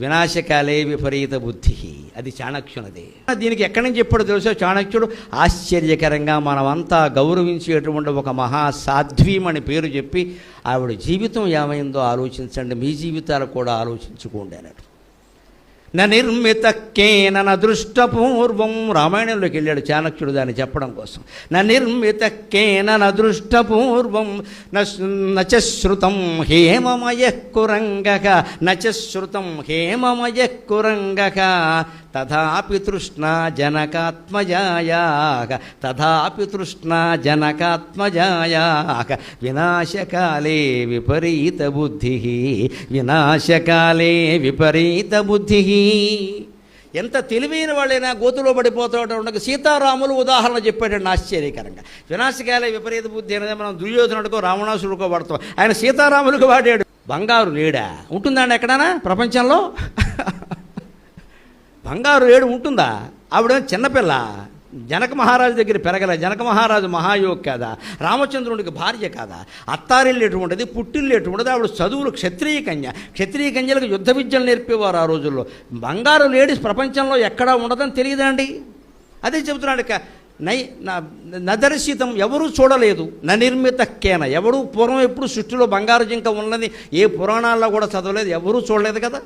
వినాశకాలే విపరీత బుద్ధి, అది చాణక్యునది. దీనికి ఎక్కడి నుంచి చెప్పాడో తెలుసో చాణక్యుడు? ఆశ్చర్యకరంగా మనమంతా గౌరవించేటువంటి ఒక మహాసాధ్వీమని పేరు చెప్పి ఆవిడ జీవితం ఏమైందో ఆలోచించండి, మీ జీవితాలు కూడా ఆలోచించుకోండి అన్నాడు. నిర్మిత కేన దృష్టపూర్వం, రామాయణంలోకి వెళ్ళాడు చాణక్యుడు దాన్ని చెప్పడం కోసం. నిర్మిత కేన దృష్టపూర్వం నచశ్రుతం హేమమయ కురంగక, నచశ్రుతం హేమమయ కురంగక, తథాపి తృష్ణా జనకాత్మజాయాక, తథాపి తృష్ణా జనకాత్మజాయాక, వినాశకాలే విపరీత బుద్ధి, వినాశకాలే విపరీత బుద్ధి. ఎంత తెలివైన వాళ్ళైనా గోతులో పడిపోతాడు. సీతారాములు ఉదాహరణ చెప్పాడండి ఆశ్చర్యకరంగా. వినాశకాలే విపరీత బుద్ధి అనేది మనం దుర్యోధనుడికో రావణాసుడికో వాడతాం, ఆయన సీతారాములకు వాడాడు. బంగారు లేడా ఉంటుందండి ఎక్కడైనా ప్రపంచంలో? బంగారు లేడు ఉంటుందా? ఆవిడ చిన్నపిల్ల, జనక మహారాజు దగ్గర పెరగల, జనక మహారాజు మహాయోగి కాదా, రామచంద్రుడికి భార్య కాదా, అత్తారిల్లేటువంటిది పుట్టిల్లేటువంటిది, ఆవిడ చదువులు క్షత్రియ కన్య, క్షత్రియ కన్యలకు యుద్ధ విద్యలు నేర్పేవారు ఆ రోజుల్లో. బంగారు లేడీస్ ప్రపంచంలో ఎక్కడా ఉండదని తెలియదండి. అదే చెబుతున్నాడు. నదర్శితం, ఎవరూ చూడలేదు. నిర్మిత కేన, ఎవడూ పూర్వం ఎప్పుడు సృష్టిలో బంగారు జింక ఉన్నది ఏ పురాణాల్లో కూడా చదవలేదు, ఎవరూ చూడలేదు కదా.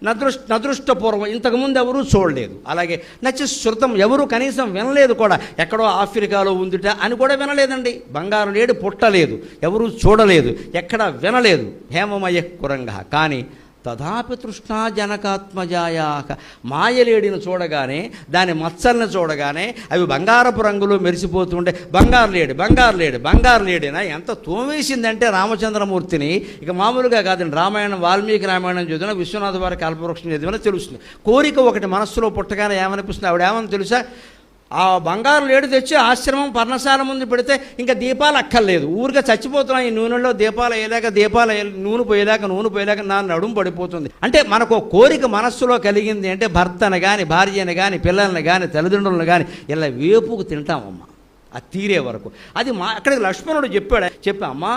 నదృష్టపూర్వం, ఇంతకుముందు ఎవరూ చూడలేదు. అలాగే నచశ్రుతం, ఎవరు కనీసం వినలేదు కూడా, ఎక్కడో ఆఫ్రికాలో ఉందిట అని కూడా వినలేదండి. బంగారు లేడి పుట్టలేదు, ఎవరూ చూడలేదు, ఎక్కడ వినలేదు. హేమమయ కురంగ, కానీ తథాపి తృష్ణా జనకాత్మజాయాక, మాయలేడిని చూడగానే, దాని మచ్చల్ని చూడగానే అవి బంగారపు రంగులో మెరిసిపోతుంటే బంగారు లేడి బంగారు లేడి బంగారు లేడినా ఎంత తోమేసిందంటే రామచంద్రమూర్తిని. ఇక మామూలుగా కాదండి, రామాయణం వాల్మీకి రామాయణం చదివినా, విశ్వనాథ వారి కల్పవృక్షం చదివినా తెలుస్తుంది. కోరిక ఒకటి మనస్సులో పుట్టగానే ఏమనిపిస్తుంది? ఆవిడ ఏమని తెలుసా? ఆ బంగారు లేడు తెచ్చి ఆశ్రమం పర్ణశాల ముందు పెడితే ఇంకా దీపాలు అక్కర్లేదు, ఊరిగా చచ్చిపోతున్నాయి. ఈ నూనెలో దీపాలు వేయలేక, నూనె పోయలేక నా నడుము పడిపోతుంది. అంటే మనకు కోరిక మనస్సులో కలిగింది అంటే భర్తను కానీ, భార్యను కానీ, పిల్లల్ని కానీ, తల్లిదండ్రులను కానీ ఇలా వేపుకు తింటామమ్మా, అది తీరే వరకు. అది అక్కడికి లక్ష్మణుడు చెప్పా అమ్మా,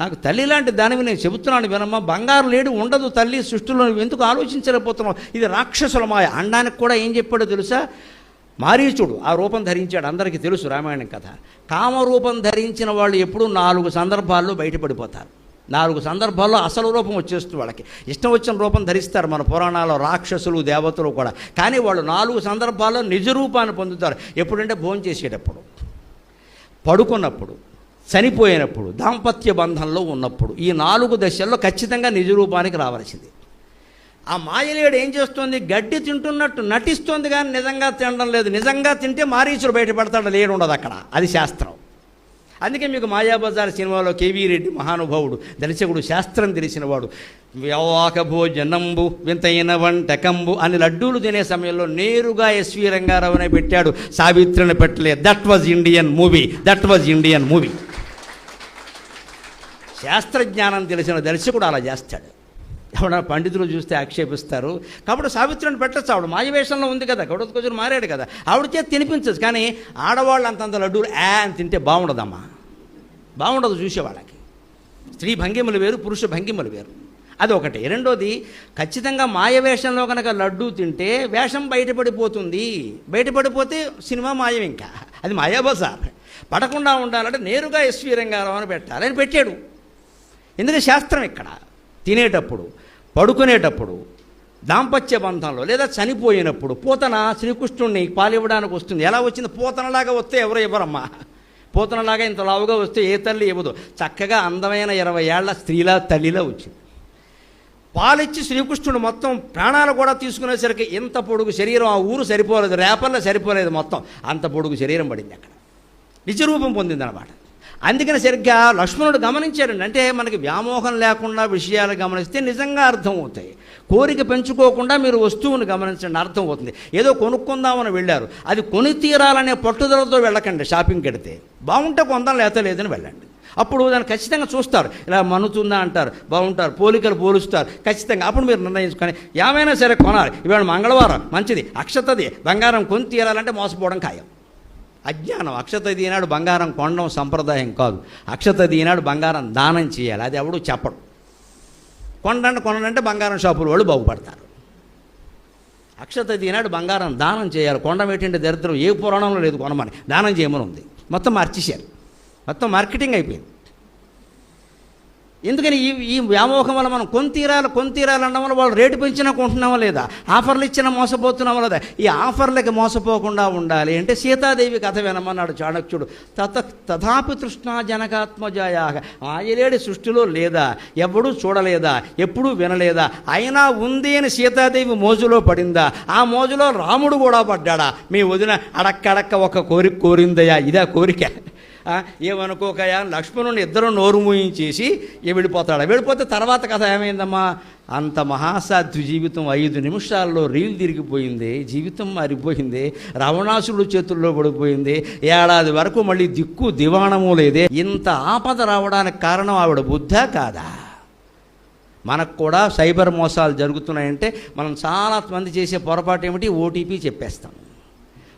నాకు తల్లి లాంటి దానివి నేను చెబుతున్నాను వినమ్మా, బంగారు లేడు ఉండదు తల్లి సృష్టిలో, నువ్వు ఎందుకు ఆలోచించలేకపోతున్నావు? ఇది రాక్షసుల మాయ అనడానికి కూడా ఏం చెప్పాడో తెలుసా? మారీచుడు ఆ రూపం ధరించాడు, అందరికీ తెలుసు రామాయణం కథ. కామరూపం ధరించిన వాళ్ళు ఎప్పుడూ 4 సందర్భాల్లో బయటపడిపోతారు. 4 సందర్భాల్లో అసలు రూపం వచ్చేస్తుంది వాళ్ళకి. ఇష్టం వచ్చిన రూపం ధరిస్తారు మన పురాణాల్లో రాక్షసులు, దేవతలు కూడా. కానీ వాళ్ళు 4 సందర్భాల్లో నిజ రూపాన్ని పొందుతారు. ఎప్పుడంటే భోజనం చేసేటప్పుడు, పడుకున్నప్పుడు, చనిపోయినప్పుడు, దాంపత్య బంధంలో ఉన్నప్పుడు. ఈ 4 దశల్లో ఖచ్చితంగా నిజ రూపానికి రావాల్సింది. ఆ మాయలేడు ఏం చేస్తుంది? గడ్డి తింటున్నట్టు నటిస్తుంది కానీ నిజంగా తినడం లేదు. నిజంగా తింటే మారీచుడు బయటపడతాడు, లేడు ఉండదు అక్కడ. అది శాస్త్రం. అందుకే మీకు మాయాబజార్ సినిమాలో కేవీ రెడ్డి మహానుభావుడు, దర్శకుడు, శాస్త్రం తెలిసినవాడు, వ్యవాక భోజనంబు వింతైన వంటకంబు అని లడ్డూలు తినే సమయంలో నేరుగా ఎస్వి రంగారావునే పెట్టాడు, సావిత్రిని పెట్టలేదు. That was Indian movie. శాస్త్రజ్ఞానం తెలిసిన దర్శకుడు అలా చేస్తాడు. ఎవడన్నా పండితులు చూస్తే ఆక్షేపిస్తారు. కాబట్టి సావిత్రిని పెట్టచ్చు, ఆవిడ మాయవేషంలో ఉంది కదా, గౌడత కొంచెం మారాడు కదా, ఆవిడ చేతి తినిపించచ్చు. కానీ ఆడవాళ్ళు అంతంత లడ్డూలు అని తింటే బాగుండదమ్మా, బాగుండదు చూసేవాళ్ళకి. స్త్రీ భంగిమలు వేరు, పురుష భంగిమలు వేరు. అది ఒకటి. రెండోది, ఖచ్చితంగా మాయవేషంలో కనుక లడ్డూ తింటే వేషం బయటపడిపోతుంది. బయటపడిపోతే సినిమా మాయం. ఇంకా అది మాయాబజార్. పడకుండా ఉండాలంటే నేరుగా ఎస్వి రంగారావు అని పెట్టాలని పెట్టాడు. ఎందుకంటే శాస్త్రం ఇక్కడ తినేటప్పుడు, పడుకునేటప్పుడు, దాంపత్య బంధంలో లేదా చనిపోయినప్పుడు. పూతన శ్రీకృష్ణుడిని పాలివ్వడానికి వస్తుంది. ఎలా వచ్చింది? పూతనలాగా వస్తే ఎవరు ఇవ్వరమ్మా. పూతనలాగా ఇంత లావుగా వస్తే ఏ తల్లి ఇవ్వదు. చక్కగా అందమైన 20 ఏళ్ల స్త్రీలా, తల్లిలా వచ్చింది. పాలిచ్చి శ్రీకృష్ణుడు మొత్తం ప్రాణాలు కూడా తీసుకునేసరికి ఇంత పొడుగు శరీరం, ఆ ఊరు సరిపోలేదు, రేపల్లో సరిపోలేదు, మొత్తం అంత పొడుగు శరీరం పడింది అక్కడ. నిజరూపం పొందిందన్నమాట. అందుకని సరిగ్గా లక్ష్మణుడు గమనించారండి. అంటే మనకి వ్యామోహం లేకుండా విషయాలు గమనిస్తే నిజంగా అర్థమవుతాయి. కోరిక పెంచుకోకుండా మీరు వస్తువుని గమనించండి, అర్థమవుతుంది. ఏదో కొనుక్కుందామని వెళ్ళారు, అది కొని తీరాలనే పట్టుదలతో వెళ్ళకండి. షాపింగ్కి వెడితే బాగుంటే కొందాం, లేదని వెళ్ళండి. అప్పుడు దాన్ని ఖచ్చితంగా చూస్తారు, ఇలా మనుతుందా అంటారు, బాగుంటారు, పోలికలు పోలుస్తారు ఖచ్చితంగా. అప్పుడు మీరు నిర్ణయించుకొని ఏమైనా సరే కొనాలి. ఇవాళ మంగళవారం మంచిది, అక్షతది, బంగారం కొని తీరాలంటే మోసపోవడం ఖాయం. అజ్ఞానం. అక్షత ఈనాడు బంగారం కొనడం సంప్రదాయం కాదు. అక్షత ఈనాడు బంగారం దానం చేయాలి. అది ఎవడు చెప్పడు. కొనంటే బంగారం షాపుల వాళ్ళు బాగుపడతారు. అక్షత ఈనాడు బంగారం దానం చేయాలి, కొండమేటంటే దరిద్రం ఏ పురాణంలో లేదు, కొనమని దానం చేయమని ఉంది. మొత్తం మార్చేశారు, మొత్తం మార్కెటింగ్ అయిపోయింది. ఎందుకని ఈ వ్యామోహం వల్ల మనం కొనితీరాలి అనడం వల్ల వాళ్ళు రేటు పెంచినా కొంటున్నామా లేదా, ఆఫర్లు ఇచ్చినా మోసపోతున్నామా లేదా. ఈ ఆఫర్లకి మోసపోకుండా ఉండాలి అంటే సీతాదేవి కథ వినమన్నాడు చాణక్యుడు. తథాపి తృష్ణా జనకాత్మజాయా, ఆయలేడి సృష్టిలో లేదా, ఎప్పుడూ చూడలేదా, ఎప్పుడూ వినలేదా, అయినా ఉంది అని సీతాదేవి మోజులో పడిందా, ఆ మోజులో రాముడు కూడా పడ్డాడా. మీ వదిన అడక్కడక్క ఒక కోరిక కోరిందయా, ఇదా కోరిక, ఏమనుకోకయా. లక్ష్మణుని ఇద్దరు నోరు మూయించేసి వెళ్ళిపోతే తర్వాత కథ ఏమైందమ్మా, అంత మహాసాధ్వి జీవితం 5 నిమిషాల్లో రీల్ తిరిగిపోయింది, జీవితం మారిపోయింది, రావణాసురుడు చేతుల్లో పడిపోయింది, ఏడాది వరకు మళ్ళీ దిక్కు దివాణము లేదే. ఇంత ఆపద రావడానికి కారణం ఆవిడ బుద్ధా కాదా. మనకు కూడా సైబర్ మోసాలు జరుగుతున్నాయంటే మనం చాలా మంది చేసే పొరపాటు ఏమిటి, ఓటీపీ చెప్పేస్తాం.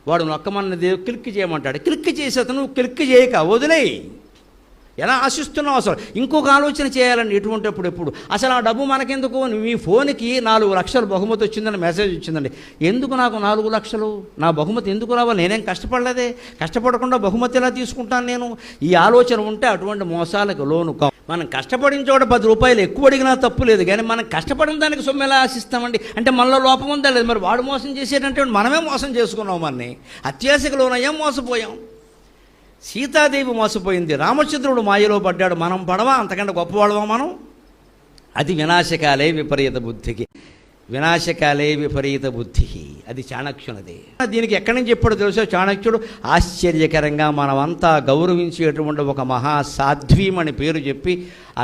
వాడు నొక్కమన్నది క్లిక్ చేయమంటాడు, క్లిక్ చేసి అతను క్లిక్ చేయక వదిలేయి. ఎలా ఆశిస్తున్నావు అసలు, ఇంకొక ఆలోచన చేయాలండి ఎప్పుడు అసలు ఆ డబ్బు మనకెందుకు. మీ ఫోన్కి 4 లక్షలు బహుమతి వచ్చిందని మెసేజ్ వచ్చిందండి. ఎందుకు నాకు 4 లక్షలు, నా బహుమతి ఎందుకు రావాలి, నేనేం కష్టపడలేదే, కష్టపడకుండా బహుమతి ఎలా తీసుకుంటాను నేను. ఈ ఆలోచన ఉంటే అటువంటి మోసాలకు లోను కావు. మనం కష్టపడిన చోట 10 రూపాయలు ఎక్కువ అడిగినా తప్పు లేదు, కానీ మనం కష్టపడిన దానికి సొమ్ము ఎలా ఆశిస్తామండి. అంటే మనలో లోపం ఉందా లేదు, మరి వాడు మోసం చేసేటంటే మనమే మోసం చేసుకున్నాం, మనని అత్యాశకు లోనయ్యాం, మోసపోయాం. సీతాదేవి మోసపోయింది, రామచంద్రుడు మాయలో పడ్డాడు, మనం పడవా, అంతకంటే గొప్పవాడవా మనం. అది వినాశకాలే విపరీత బుద్ధికి, వినాశకాలే విపరీత బుద్ధి, అది చాణక్యునది. దీనికి ఎక్కడి నుంచి చెప్పాడో తెలుసో చాణక్యుడు, ఆశ్చర్యకరంగా మనమంతా గౌరవించేటువంటి ఒక మహాసాధ్వీమని పేరు చెప్పి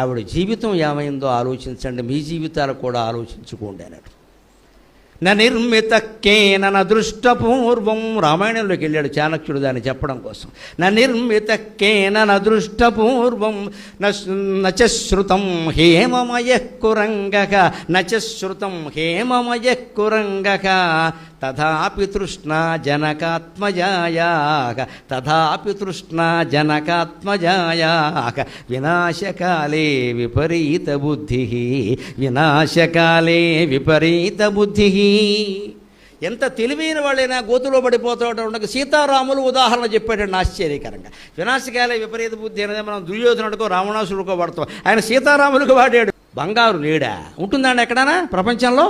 ఆవిడ జీవితం ఏమైందో ఆలోచించండి, మీ జీవితాలు కూడా ఆలోచించుకోండి అన్నాడు. నిర్మితక్కేన నదృష్టపూర్వం, రామాయణంలోకి వెళ్ళాడు చాణక్యుడు దాన్ని చెప్పడం కోసం. నిర్మితక్కేన నదృష్టపూర్వం నచశ్రుతం హేమమయః కురంగక, నచశ్రుతం హేమమయః కురంగక, తథాపి తృష్ణా జనకాత్మజాయాక, తథాపి తృష్ణా జనకాత్మజాయాక, వినాశకాలే విపరీత బుద్ధి, వినాశకాలే విపరీత బుద్ధి. ఎంత తెలివైన వాళ్ళైనా గోతులో పడిపోతూ ఉండగా సీతారాములు ఉదాహరణ చెప్పాడండి ఆశ్చర్యకరంగా. వినాశకాలే విపరీత బుద్ధి అనేది మనం దుర్యోధనుడికో రావణాసుడికో వాడతాం, ఆయన సీతారాములకు వాడాడు. బంగారు లేడా ఉంటుందండి ఎక్కడైనా ప్రపంచంలో,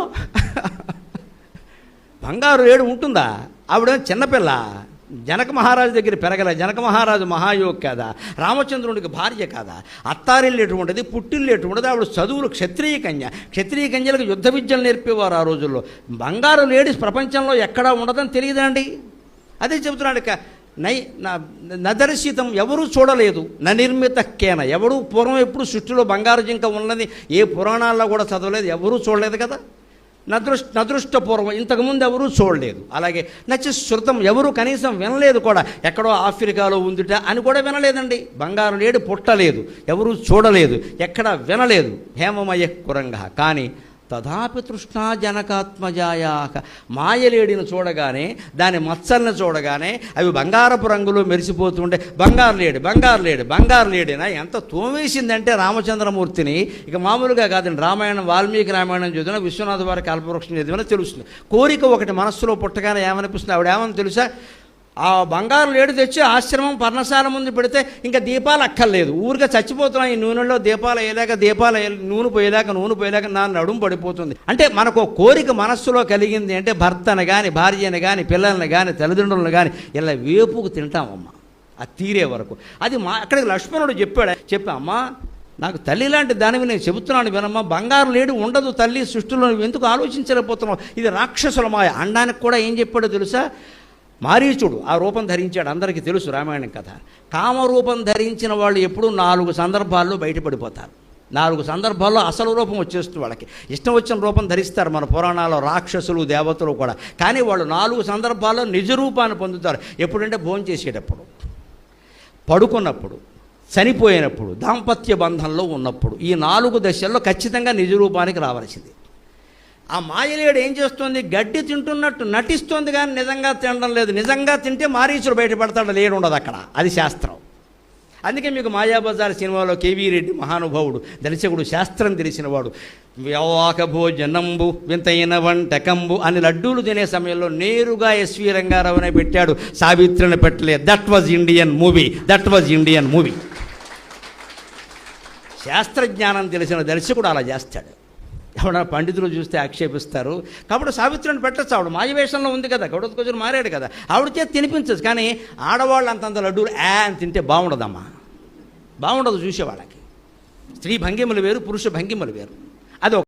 బంగారు ఏడు ఉంటుందా. ఆవిడ చిన్నపిల్ల, జనక మహారాజు దగ్గర పెరగల, జనక మహారాజు మహాయోగి కాదా, రామచంద్రుడికి భార్య కాదా, అత్తారిల్లు ఎటువంటిది, పుట్టిల్లు ఎటువంటిది, ఆవిడ చదువులు క్షత్రియ కన్య, క్షత్రియ కన్యలకు యుద్ధ విద్యలు నేర్పేవారు ఆ రోజుల్లో. బంగారు లేడీస్ ప్రపంచంలో ఎక్కడా ఉండదని తెలియదండి. అదే చెబుతున్నాడు ఇక, నదర్శితం, ఎవరూ చూడలేదు, నిర్మిత కేన, ఎవడూ పూర్వం ఎప్పుడు సృష్టిలో బంగారు జింక ఉన్నది ఏ పురాణాల్లో కూడా చదవలేదు, ఎవరూ చూడలేదు కదా. నదృష్టపూర్వం, ఇంతకుముందు ఎవరూ చూడలేదు. అలాగే శృతం, ఎవరు కనీసం వినలేదు కూడా, ఎక్కడో ఆఫ్రికాలో ఉందిట అని కూడా వినలేదండి. బంగారు లేడు పుట్టలేదు, ఎవరూ చూడలేదు, ఎక్కడ వినలేదు. హేమమయ కురంగ, కానీ తథాపి తృష్ణా జనకాత్మజాయాక, మాయలేడిని చూడగానే, దాని మత్సల్ని చూడగానే అవి బంగారపు రంగులో మెరిసిపోతుండే, బంగారు లేడినా ఎంత తోమేసిందంటే రామచంద్రమూర్తిని. ఇక మామూలుగా కాదండి, రామాయణం వాల్మీకి రామాయణం చదివినా, విశ్వనాథ వారి కల్పవృక్షం చదివినా తెలుస్తుంది. కోరిక ఒకటి మనస్సులో పుట్టగానే ఏమనిపిస్తుంది, ఆవిడ ఏమని తెలుసా, ఆ బంగారు లేడు తెచ్చి ఆశ్రమం పర్ణశాల ముందు పెడితే ఇంకా దీపాలు అక్కర్లేదు, ఊరిగా చచ్చిపోతున్నాయి. ఈ నూనెలో దీపాలు నూనె పోయేలాక నా నడుము పడిపోతుంది. అంటే మనకు కోరిక మనస్సులో కలిగింది అంటే భర్తను కానీ, భార్యను కానీ, పిల్లల్ని కానీ, తల్లిదండ్రులను కానీ ఇలా వేపుకు తింటామమ్మా, అది తీరే వరకు. అది అక్కడికి లక్ష్మణుడు చెప్పా అమ్మా, నాకు తల్లి లాంటి దానివి నేను చెబుతున్నాను వినమ్మా, బంగారు లేడు ఉండదు తల్లి సృష్టిలో, ఎందుకు ఆలోచించలేకపోతున్నావు, ఇది రాక్షసుల మాయ అనడానికి కూడా ఏం చెప్పాడో తెలుసా. మారీచుడు ఆ రూపం ధరించాడు, అందరికీ తెలుసు రామాయణం కథ. కామరూపం ధరించిన వాళ్ళు ఎప్పుడూ 4 సందర్భాల్లో బయటపడిపోతారు. 4 సందర్భాల్లో అసలు రూపం వచ్చేస్తుంది, వాళ్ళకి ఇష్టం వచ్చిన రూపం ధరిస్తారు మన పురాణాల్లో రాక్షసులు దేవతలు కూడా. కానీ వాళ్ళు 4 సందర్భాల్లో నిజ రూపాన్ని పొందుతారు. ఎప్పుడంటే భోజనం చేసేటప్పుడు, పడుకున్నప్పుడు, చనిపోయినప్పుడు, దాంపత్య బంధంలో ఉన్నప్పుడు. ఈ 4 దశల్లో ఖచ్చితంగా నిజ రూపానికి రావాల్సింది. ఆ మాయలేడు ఏం చేస్తుంది, గడ్డి తింటున్నట్టు నటిస్తుంది కానీ నిజంగా తినడం లేదు. నిజంగా తింటే మారీచుడు బయటపడతాడు, లేడు ఉండదు అక్కడ, అది శాస్త్రం. అందుకే మీకు మాయాబజార్ సినిమాలో కేవీ రెడ్డి మహానుభావుడు, దర్శకుడు, శాస్త్రం తెలిసినవాడు, వ్యవాక భోజనంబు వింతైన వంటకంబు అని లడ్డూలు తినే సమయంలో నేరుగా ఎస్వి రంగారావునే పెట్టాడు, సావిత్రిని పెట్టలేదు. That was Indian movie. శాస్త్రజ్ఞానం తెలిసిన దర్శకుడు అలా చేస్తాడు. ఎవడన్నా పండితులు చూస్తే ఆక్షేపిస్తారు. కాబట్టి సావిత్రిని పెట్టచ్చు, ఆవిడ మాయవేషంలో ఉంది కదా, గౌడత కొంచెం మారాడు కదా, ఆవిడ చేతి తినిపించచ్చు. కానీ ఆడవాళ్ళు అంతంత లడ్డూలు అని తింటే బాగుండదమ్మా, బాగుండదు చూసేవాళ్ళకి. స్త్రీ భంగిమలు వేరు, పురుష భంగిమలు వేరు. అది